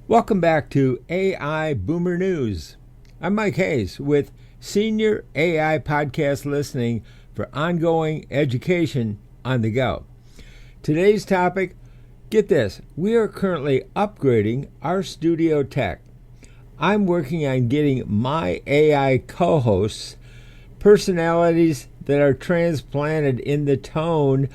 Welcome back to AI Boomer News. I'm Mike Hayes with Senior AI Podcast Listening for ongoing education on the go. Today's topic, get this, we are currently upgrading our studio tech. I'm working on getting my AI co-hosts personalities that are transplanted in the tone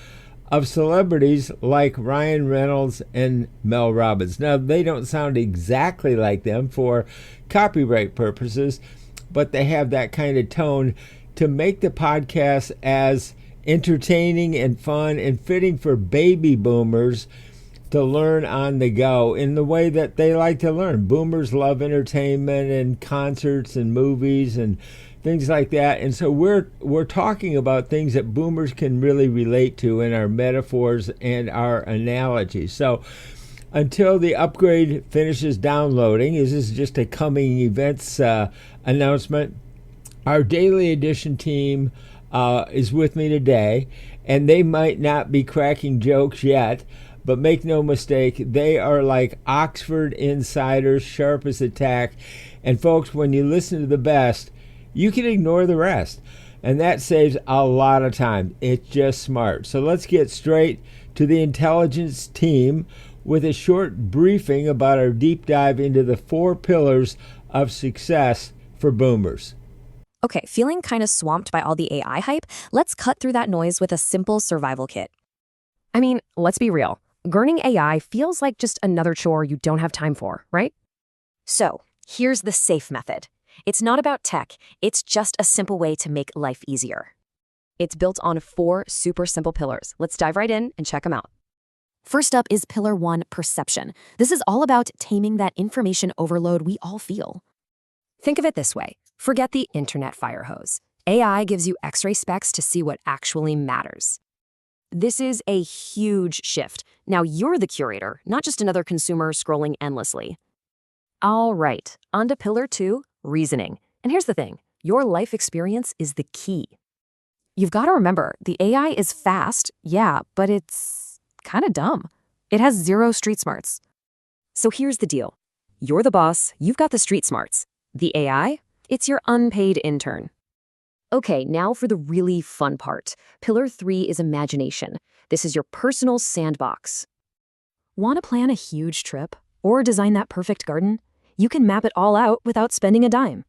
of celebrities like Ryan Reynolds and Mel Robbins. Now, they don't sound exactly like them for copyright purposes, but they have that kind of tone to make the podcast as entertaining and fun and fitting for baby boomers to learn on the go in the way that they like to learn. Boomers love entertainment and concerts and movies and things like that. And so we're talking about things that boomers can really relate to in our metaphors and our analogies. So until the upgrade finishes downloading, this is just a coming events announcement. Our daily edition team is with me today, and they might not be cracking jokes yet, but make no mistake, they are like Oxford insiders, sharp as a tack. And folks, when you listen to the best, you can ignore the rest, and that saves a lot of time. It's just smart. So let's get straight to the intelligence team with a short briefing about our deep dive into the 4 pillars of success for boomers. Okay, feeling kind of swamped by all the AI hype? Let's cut through that noise with a simple survival kit. I mean, let's be real. Learning AI feels like just another chore you don't have time for, right? So, here's the safe method. It's not about tech, it's just a simple way to make life easier. It's built on 4 super simple pillars. Let's dive right in and check them out. First up is Pillar 1, perception. This is all about taming that information overload we all feel. Think of it this way. Forget the internet firehose. AI gives you X-ray specs to see what actually matters. This is a huge shift. Now you're the curator, not just another consumer scrolling endlessly. All right, on to Pillar 2, reasoning. And here's the thing, your life experience is the key. You've got to remember, the AI is fast, yeah, but it's kind of dumb. It has 0 street smarts. So here's the deal. You're the boss, you've got the street smarts. The AI, it's your unpaid intern. Okay, now for the really fun part. Pillar 3 is imagination. This is your personal sandbox. Want to plan a huge trip or design that perfect garden? You can map it all out without spending a dime.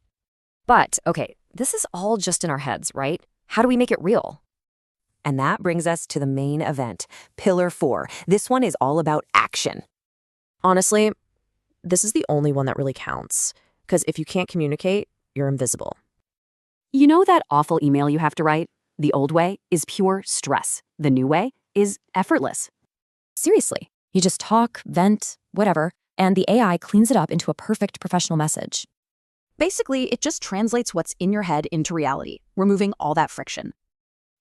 But, okay, this is all just in our heads, right? How do we make it real? And that brings us to the main event, Pillar 4. This one is all about action. Honestly, this is the only one that really counts. Because if you can't communicate, you're invisible. You know that awful email you have to write? The old way is pure stress. The new way is effortless. Seriously, you just talk, vent, whatever, and the AI cleans it up into a perfect professional message. Basically, it just translates what's in your head into reality, removing all that friction.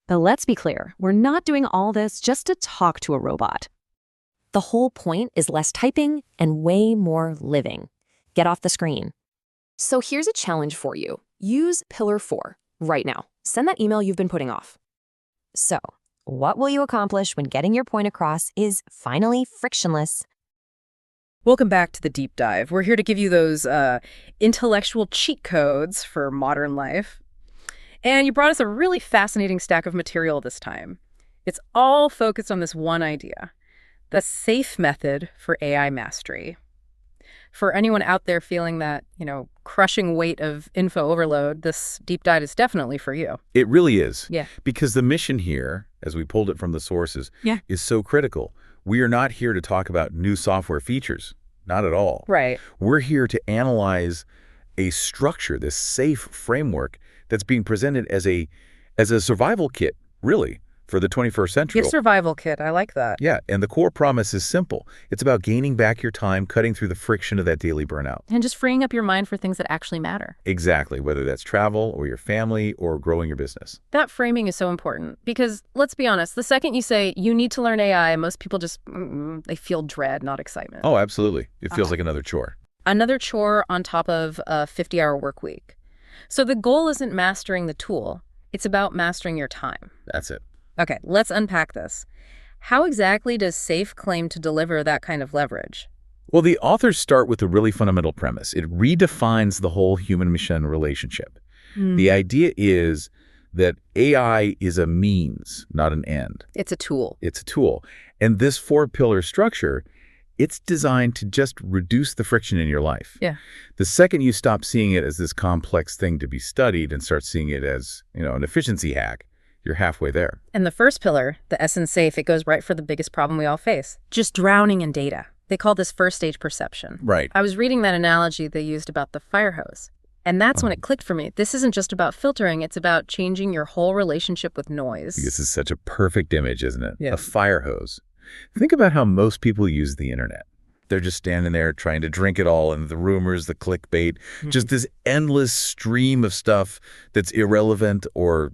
But let's be clear, we're not doing all this just to talk to a robot. The whole point is less typing and way more living. Get off the screen. So here's a challenge for you. Use Pillar 4 right now. Send that email you've been putting off. So, what will you accomplish when getting your point across is finally frictionless? Welcome back to the deep dive. We're here to give you those intellectual cheat codes for modern life. And you brought us a really fascinating stack of material this time. It's all focused on this one idea, the safe method for AI mastery. For anyone out there feeling that, crushing weight of info overload, this deep dive is definitely for you. It really is. Yeah. Because the mission here, as we pulled it from the sources, is so critical. We are not here to talk about new software features. Not at all. Right. We're here to analyze a structure, this safe framework that's being presented as a survival kit, really, for the 21st century. Your survival kit. I like that. Yeah, and the core promise is simple. It's about gaining back your time, cutting through the friction of that daily burnout. And just freeing up your mind for things that actually matter. Exactly, whether that's travel or your family or growing your business. That framing is so important because, let's be honest, the second you say you need to learn AI, most people just, they feel dread, not excitement. Oh, absolutely. It feels like another chore. Another chore on top of a 50-hour work week. So the goal isn't mastering the tool. It's about mastering your time. That's it. Okay, let's unpack this. How exactly does SAFE claim to deliver that kind of leverage? Well, the authors start with a really fundamental premise. It redefines the whole human-machine relationship. The idea is that AI is a means, not an end. It's a tool. It's a tool. And this four-pillar structure, it's designed to just reduce the friction in your life. Yeah. The second you stop seeing it as this complex thing to be studied and start seeing it as, an efficiency hack, you're halfway there. And the first pillar, the essence safe, it goes right for the biggest problem we all face. Just drowning in data. They call this first-stage perception. Right. I was reading that analogy they used about the firehose. And that's when it clicked for me. This isn't just about filtering. It's about changing your whole relationship with noise. This is such a perfect image, isn't it? Yeah. A fire hose. Think about how most people use the internet. They're just standing there trying to drink it all, and the rumors, the clickbait, just this endless stream of stuff that's irrelevant or,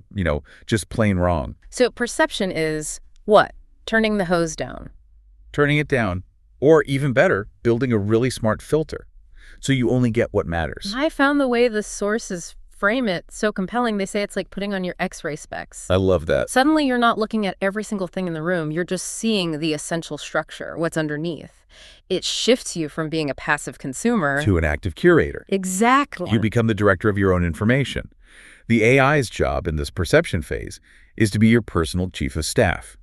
just plain wrong. So perception is what? Turning the hose down. Turning it down, or even better, building a really smart filter. So you only get what matters. I found the way the sources frame it so compelling. They say it's like putting on your X-ray specs. I love that. Suddenly you're not looking at every single thing in the room. You're just seeing the essential structure, what's underneath. It shifts you from being a passive consumer To an active curator. Exactly. You become the director of your own information. The AI's job in this perception phase is to be your personal chief of staff.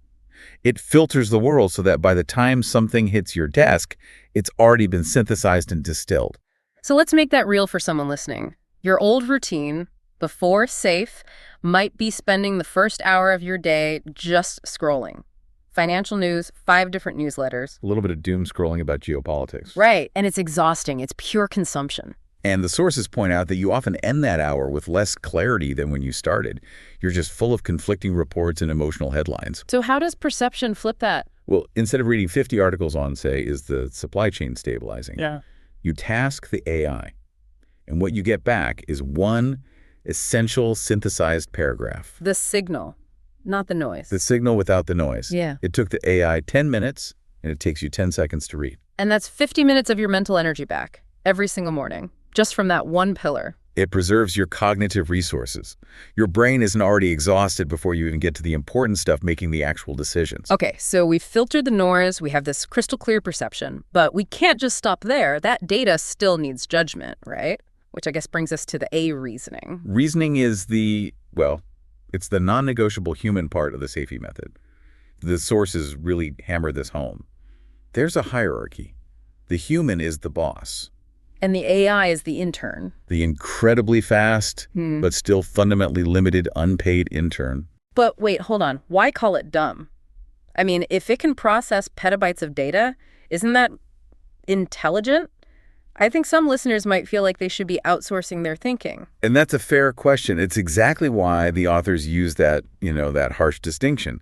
It filters the world so that by the time something hits your desk, it's already been synthesized and distilled. So let's make that real for someone listening. Your old routine, before safe, might be spending the first hour of your day just scrolling. Financial news, 5 different newsletters. A little bit of doom scrolling about geopolitics. Right, and it's exhausting. It's pure consumption. And the sources point out that you often end that hour with less clarity than when you started. You're just full of conflicting reports and emotional headlines. So how does perception flip that? Well, instead of reading 50 articles on, say, is the supply chain stabilizing? You task the AI. And what you get back is one essential synthesized paragraph. The signal, not the noise. The signal without the noise. Yeah. It took the AI 10 minutes, and it takes you 10 seconds to read. And that's 50 minutes of your mental energy back every single morning, just from that one pillar. It preserves your cognitive resources. Your brain isn't already exhausted before you even get to the important stuff, making the actual decisions. Okay, so we've filtered the noise, we have this crystal clear perception, but we can't just stop there. That data still needs judgment, right? Which I guess brings us to the A reasoning. Reasoning is it's the non-negotiable human part of the SAFE method. The sources really hammer this home. There's a hierarchy. The human is the boss. And the AI is the intern. The incredibly fast, but still fundamentally limited unpaid intern. But wait, hold on. Why call it dumb? I mean, if it can process petabytes of data, isn't that intelligent? I think some listeners might feel like they should be outsourcing their thinking. And that's a fair question. It's exactly why the authors use that harsh distinction.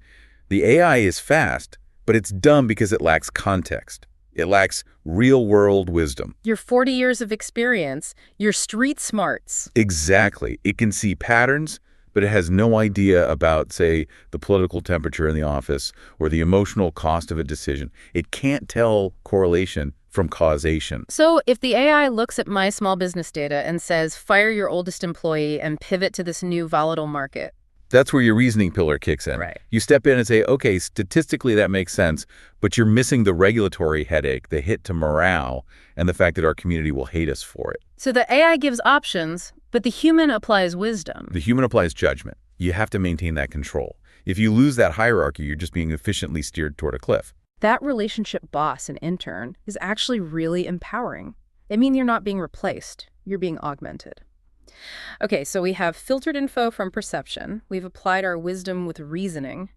The AI is fast, but it's dumb because it lacks context. It lacks real-world wisdom. Your 40 years of experience, your street smarts. Exactly. It can see patterns, but it has no idea about, say, the political temperature in the office or the emotional cost of a decision. It can't tell correlation from causation. So if the AI looks at my small business data and says, fire your oldest employee and pivot to this new volatile market. That's where your reasoning pillar kicks in. Right. You step in and say, okay, statistically that makes sense, but you're missing the regulatory headache, the hit to morale, and the fact that our community will hate us for it. So the AI gives options, but the human applies wisdom. The human applies judgment. You have to maintain that control. If you lose that hierarchy, you're just being efficiently steered toward a cliff. That relationship boss and intern is actually really empowering. It means you're not being replaced. You're being augmented. Okay, so we have filtered info from perception. We've applied our wisdom with reasoning.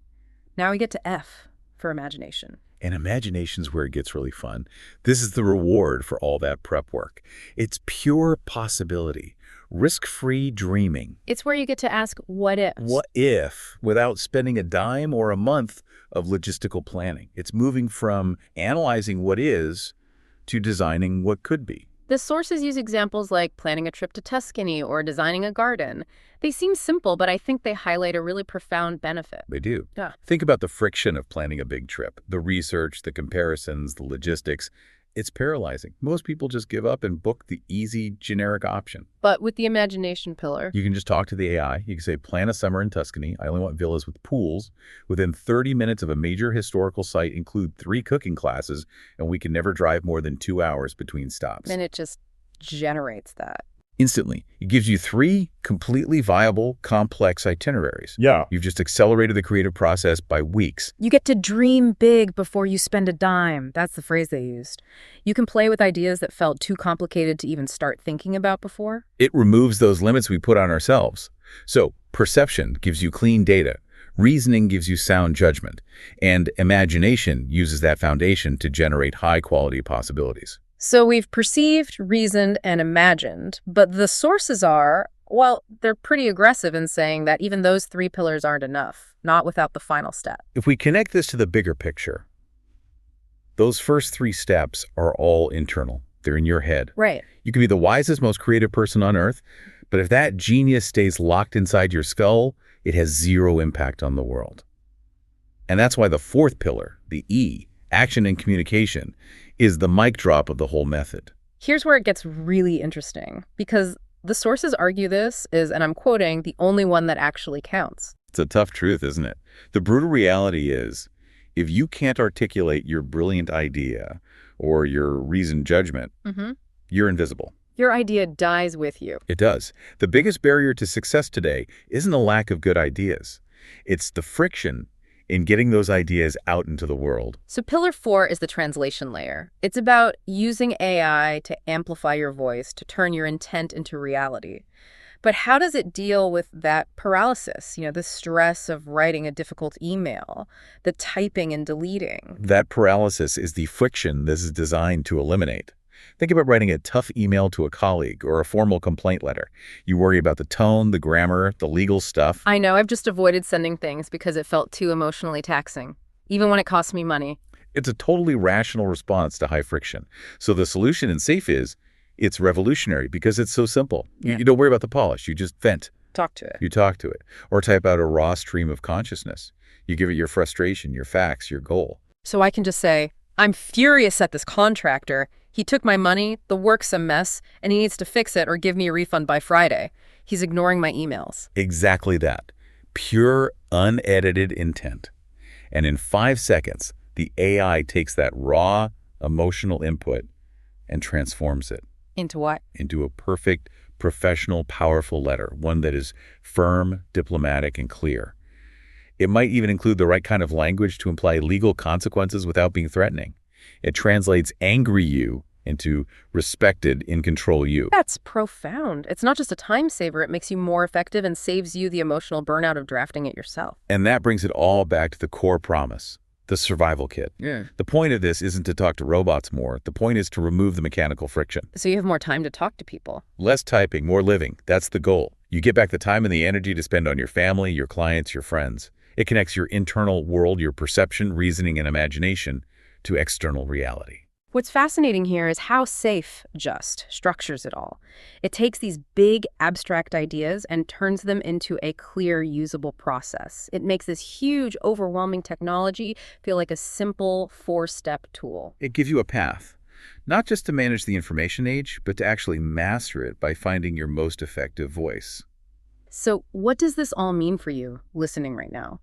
Now we get to F for imagination. And imagination's where it gets really fun. This is the reward for all that prep work. It's pure possibility, risk-free dreaming. It's where you get to ask what if. What if, without spending a dime or a month of logistical planning? It's moving from analyzing what is to designing what could be. The sources use examples like planning a trip to Tuscany or designing a garden. They seem simple, but I think they highlight a really profound benefit. They do. Yeah. Think about the friction of planning a big trip, the research, the comparisons, the logistics. It's paralyzing. Most people just give up and book the easy, generic option. But with the imagination pillar, You can just talk to the AI. You can say, plan a summer in Tuscany. I only want villas with pools. Within 30 minutes of a major historical site, include 3 cooking classes, and we can never drive more than 2 hours between stops. and it just generates that. Instantly. It gives you 3 completely viable, complex itineraries. Yeah. You've just accelerated the creative process by weeks. You get to dream big before you spend a dime. That's the phrase they used. You can play with ideas that felt too complicated to even start thinking about before. It removes those limits we put on ourselves. So, perception gives you clean data. Reasoning gives you sound judgment. And imagination uses that foundation to generate high-quality possibilities. So we've perceived, reasoned, and imagined, but the sources are, well, they're pretty aggressive in saying that even those 3 pillars aren't enough, not without the final step. If we connect this to the bigger picture, those first 3 steps are all internal. They're in your head. Right. You can be the wisest, most creative person on earth, but if that genius stays locked inside your skull, it has 0 impact on the world. And that's why the 4th pillar, the E, action and communication, is the mic drop of the whole method. Here's where it gets really interesting, because the sources argue this is, and I'm quoting, the only one that actually counts. It's a tough truth, isn't it? The brutal reality is, if you can't articulate your brilliant idea or your reasoned judgment, you're invisible. Your idea dies with you. It does. The biggest barrier to success today isn't a lack of good ideas. It's the friction in getting those ideas out into the world. So pillar 4 is the translation layer. It's about using AI to amplify your voice, to turn your intent into reality. But how does it deal with that paralysis, the stress of writing a difficult email, the typing and deleting? That paralysis is the friction this is designed to eliminate. Think about writing a tough email to a colleague or a formal complaint letter. You worry about the tone, the grammar, the legal stuff. I know, I've just avoided sending things because it felt too emotionally taxing, even when it cost me money. It's a totally rational response to high friction. So the solution in SAFE is, it's revolutionary because it's so simple. You don't worry about the polish. You just vent. Talk to it. You talk to it. Or type out a raw stream of consciousness. You give it your frustration, your facts, your goal. So I can just say, I'm furious at this contractor. He took my money, the work's a mess, and he needs to fix it or give me a refund by Friday. He's ignoring my emails. Exactly that. Pure, unedited intent. And in 5 seconds, the AI takes that raw, emotional input and transforms it. Into what? Into a perfect, professional, powerful letter, one that is firm, diplomatic, and clear. It might even include the right kind of language to imply legal consequences without being threatening. It translates angry you into respected, in control you. That's profound. It's not just a time saver. It makes you more effective and saves you the emotional burnout of drafting it yourself. And that brings it all back to the core promise, the survival kit. Yeah. The point of this isn't to talk to robots more. The point is to remove the mechanical friction. So you have more time to talk to people. Less typing, more living. That's the goal. You get back the time and the energy to spend on your family, your clients, your friends. It connects your internal world, your perception, reasoning, and imagination to external reality. What's fascinating here is how SAFE just structures it all. It takes these big abstract ideas and turns them into a clear, usable process. It makes this huge, overwhelming technology feel like a simple 4-step tool. It gives you a path, not just to manage the information age, but to actually master it by finding your most effective voice. So what does this all mean for you listening right now?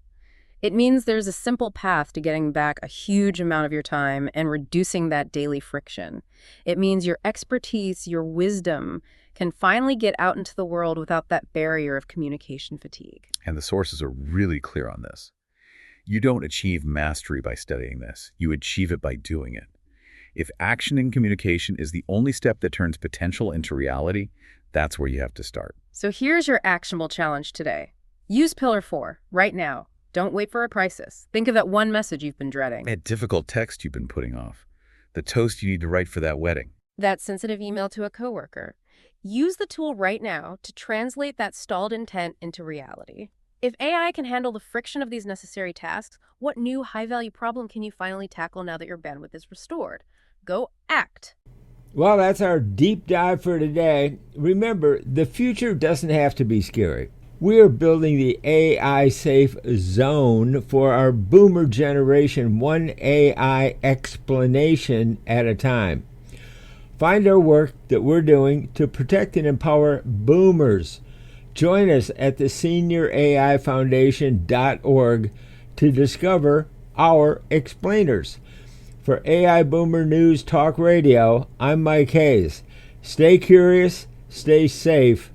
It means there's a simple path to getting back a huge amount of your time and reducing that daily friction. It means your expertise, your wisdom can finally get out into the world without that barrier of communication fatigue. And the sources are really clear on this. You don't achieve mastery by studying this. You achieve it by doing it. If action and communication is the only step that turns potential into reality, that's where you have to start. So here's your actionable challenge today. Use Pillar 4 right now. Don't wait for a crisis. Think of that one message you've been dreading. That difficult text you've been putting off. The toast you need to write for that wedding. That sensitive email to a coworker. Use the tool right now to translate that stalled intent into reality. If AI can handle the friction of these necessary tasks, what new high-value problem can you finally tackle now that your bandwidth is restored? Go act. Well, that's our deep dive for today. Remember, the future doesn't have to be scary. We are building the AI safe zone for our boomer generation, one AI explanation at a time. Find our work that we're doing to protect and empower boomers. Join us at the senioraifoundation.org to discover our explainers. For AI Boomer News Talk Radio, I'm Mike Hayes. Stay curious, stay safe,